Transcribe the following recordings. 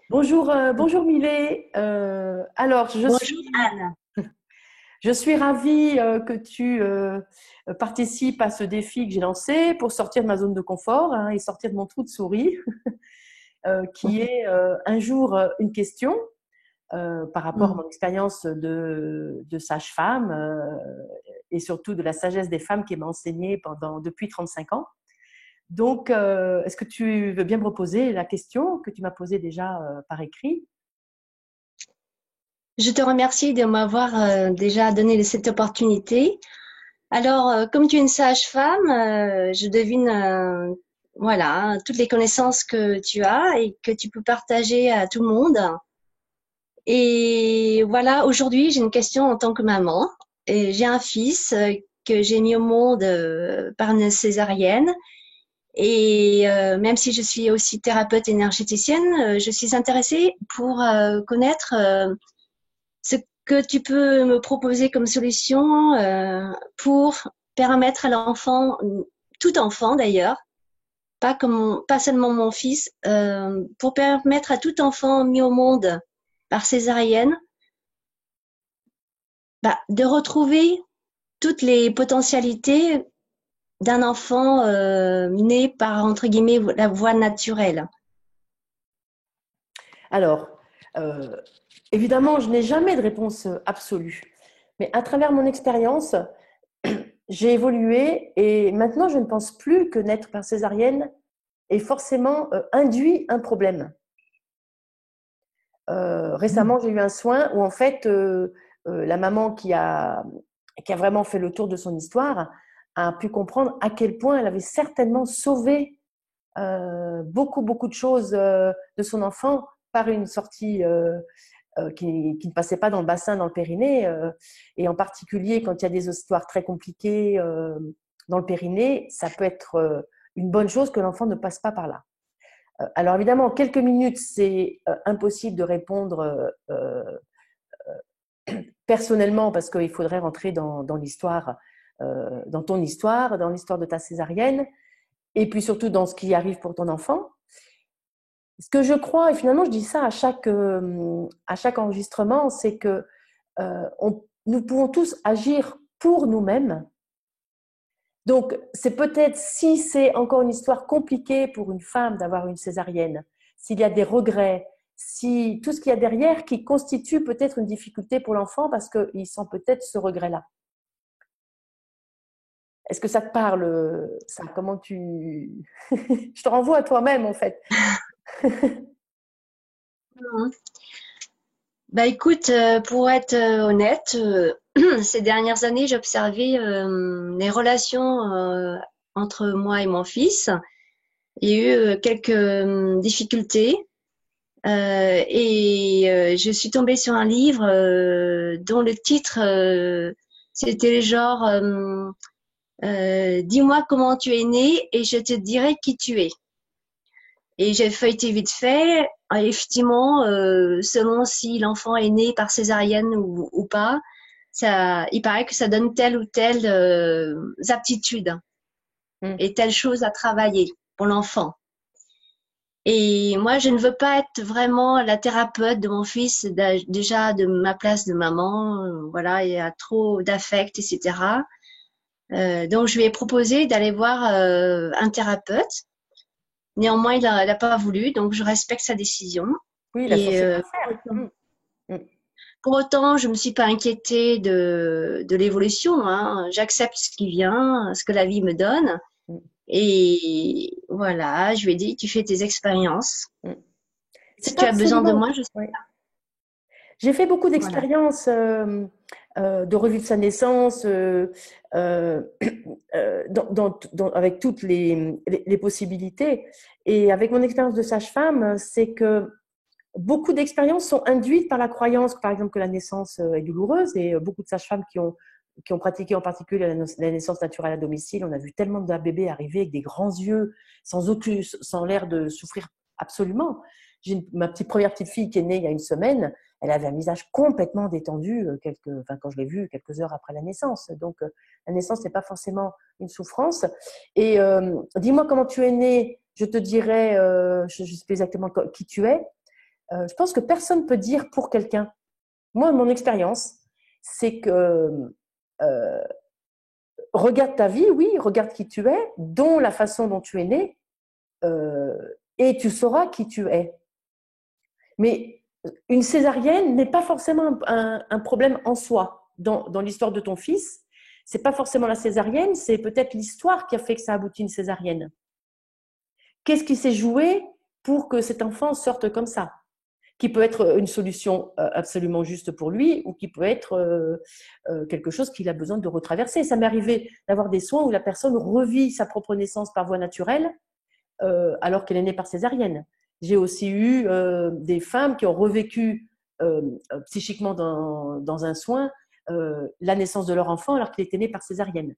Bonjour, bonjour Millet. Alors, Bonjour Anne. je suis ravie que tu participes à ce défi que j'ai lancé pour sortir de ma zone de confort, hein, et sortir de mon trou de souris, qui est un jour une question par rapport à Mm. mon expérience de sage-femme et surtout de la sagesse des femmes qui m'a enseignée depuis 35 ans. Donc, est-ce que tu veux bien me reposer la question que tu m'as posée déjà par écrit? Je te remercie de m'avoir déjà donné cette opportunité. Alors, comme tu es une sage-femme, je devine voilà, hein, toutes les connaissances que tu as et que tu peux partager à tout le monde. Et voilà, aujourd'hui, j'ai une question en tant que maman. Et j'ai un fils que j'ai mis au monde par une césarienne. Et même si je suis aussi thérapeute énergéticienne, je suis intéressée pour connaître ce que tu peux me proposer comme solution pour permettre à l'enfant, tout enfant d'ailleurs, pas seulement mon fils, pour permettre à tout enfant mis au monde par césarienne, de retrouver toutes les potentialités d'un enfant né par, entre guillemets, la voie naturelle. Alors, euh, évidemment, je n'ai jamais de réponse absolue. Mais à travers mon expérience, j'ai évolué et maintenant, je ne pense plus que naître par césarienne est forcément induit un problème. Récemment, j'ai eu un soin où en fait, la maman qui a vraiment fait le tour de son histoire a pu comprendre à quel point elle avait certainement sauvé beaucoup, beaucoup de choses de son enfant par une sortie qui ne passait pas dans le bassin, dans le périnée. Et en particulier, quand il y a des histoires très compliquées dans le périnée, ça peut être une bonne chose que l'enfant ne passe pas par là. Alors évidemment, en quelques minutes, c'est impossible de répondre personnellement parce qu'il faudrait rentrer dans l'histoire, dans ton histoire, dans l'histoire de ta césarienne, et puis surtout dans ce qui arrive pour ton enfant. Ce que je crois, et finalement je dis ça à chaque enregistrement, c'est que nous pouvons tous agir pour nous-mêmes. Donc, c'est peut-être, si c'est encore une histoire compliquée pour une femme d'avoir une césarienne, s'il y a des regrets, si tout ce qu'il y a derrière qui constitue peut-être une difficulté pour l'enfant parce qu'il sent peut-être ce regret-là. Est-ce que ça te parle, ça? Comment tu... Je te renvoie à toi-même, en fait. Mhm. Bah écoute, pour être honnête, ces dernières années, j'observais les relations entre moi et mon fils. Il y a eu quelques difficultés et je suis tombée sur un livre dont le titre c'était genre dis-moi comment tu es né et je te dirai qui tu es. Et j'ai feuilleté vite fait. Effectivement, selon si l'enfant est né par césarienne ou pas, ça, il paraît que ça donne telle ou telle aptitude Mm. et telle chose à travailler pour l'enfant. Et moi, je ne veux pas être vraiment la thérapeute de mon fils, déjà de ma place de maman. Voilà, il y a trop d'affect, etc. Donc, je lui ai proposé d'aller voir un thérapeute. Néanmoins, il a pas voulu, donc je respecte sa décision. Oui, il a Et choisi de pas faire. Mm. Mm. pour autant, je me suis pas inquiétée de l'évolution, hein. J'accepte ce qui vient, ce que la vie me donne. Mm. Et voilà, je lui ai dit, tu fais tes expériences. Mm. Si C'est pas tu as besoin de absolument. moi, je suis Ouais. J'ai fait beaucoup voilà. d'expériences de revue de sa naissance euh, avec toutes les possibilités. Et avec mon expérience de sage-femme, c'est que beaucoup d'expériences sont induites par la croyance, par exemple, que la naissance est douloureuse. Et beaucoup de sages-femmes qui ont pratiqué en particulier la naissance naturelle à domicile, on a vu tellement de bébés arriver avec des grands yeux, sans l'air de souffrir absolument. Ma première petite fille qui est née il y a une semaine, elle avait un visage complètement détendu quand je l'ai vue quelques heures après la naissance. Donc, la naissance n'est pas forcément une souffrance. Et dis-moi comment tu es née, je te dirai, je ne sais plus exactement qui tu es. je pense que personne ne peut dire pour quelqu'un. Moi, mon expérience, c'est que regarde ta vie, oui, regarde qui tu es, dont la façon dont tu es né, et tu sauras qui tu es. Mais une césarienne n'est pas forcément un problème en soi. Dans l'histoire de ton fils, c'est pas forcément la césarienne, c'est peut-être l'histoire qui a fait que ça aboutit une césarienne. Qu'est-ce qui s'est joué pour que cet enfant sorte comme ça? Qui peut être une solution absolument juste pour lui ou qui peut être quelque chose qu'il a besoin de retraverser. Ça m'est arrivé d'avoir des soins où la personne revit sa propre naissance par voie naturelle alors qu'elle est née par césarienne. J'ai aussi eu des femmes qui ont revécu psychiquement dans un soin la naissance de leur enfant alors qu'il était né par césarienne.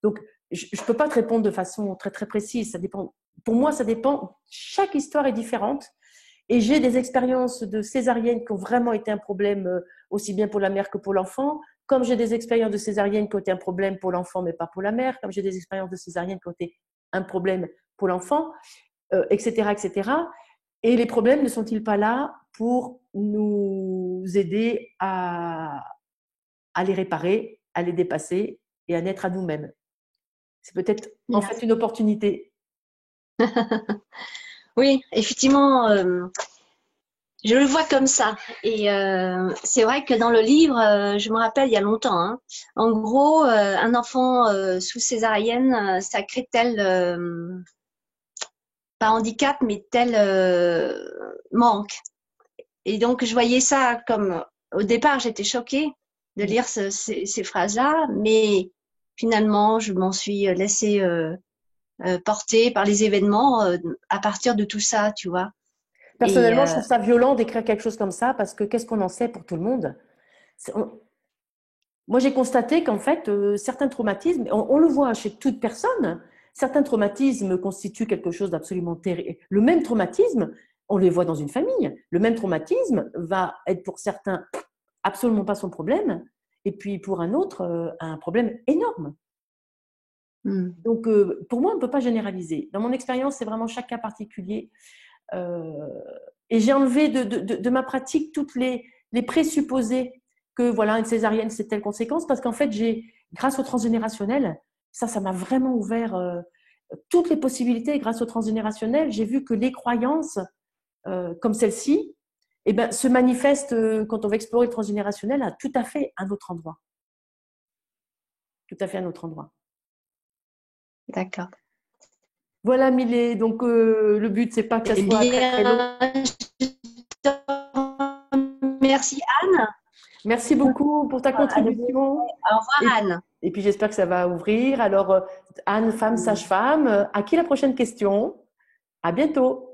Donc, je ne peux pas te répondre de façon très, très précise. Ça dépend. Pour moi, ça dépend. Chaque histoire est différente. Et j'ai des expériences de césarienne qui ont vraiment été un problème aussi bien pour la mère que pour l'enfant, comme j'ai des expériences de césarienne qui ont été un problème pour l'enfant mais pas pour la mère, comme j'ai des expériences de césarienne qui ont été un problème pour l'enfant, etc., etc. Et les problèmes ne sont-ils pas là pour nous aider à les réparer, à les dépasser et à naître à nous-mêmes? C'est peut-être en fait une opportunité. Oui, effectivement, je le vois comme ça. Et c'est vrai que dans le livre, je me rappelle il y a longtemps, hein, en gros, un enfant sous césarienne, ça crée tel, pas handicap, mais tel manque. Et donc, je voyais ça comme, au départ, j'étais choquée de lire ces phrases-là, mais finalement, je m'en suis laissée porter par les événements à partir de tout ça, tu vois. Personnellement, je trouve ça violent d'écrire quelque chose comme ça parce que qu'est-ce qu'on en sait pour tout le monde? Moi, j'ai constaté qu'en fait, certains traumatismes, on le voit chez toute personne, certains traumatismes constituent quelque chose d'absolument terrible. Le même traumatisme, on les voit dans une famille. Le même traumatisme va être pour certains absolument pas son problème, et puis pour un autre, un problème énorme. Donc, pour moi, on ne peut pas généraliser. Dans mon expérience, c'est vraiment chaque cas particulier. Et j'ai enlevé de ma pratique toutes les présupposés que voilà, une césarienne, c'est telle conséquence, parce qu'en fait, grâce au transgénérationnel, ça m'a vraiment ouvert toutes les possibilités. Grâce au transgénérationnel, j'ai vu que les croyances comme celle-ci eh ben, se manifestent quand on va explorer le transgénérationnel à tout à fait un autre endroit. Tout à fait un autre endroit. D'accord. Voilà, Milé. Donc, le but, c'est pas que ça soit très, très long. Merci, Anne. Merci beaucoup pour ta contribution. Au revoir, Anne. Et puis, j'espère que ça va ouvrir. Alors, Anne, femme, sage-femme, à qui la prochaine question? À bientôt.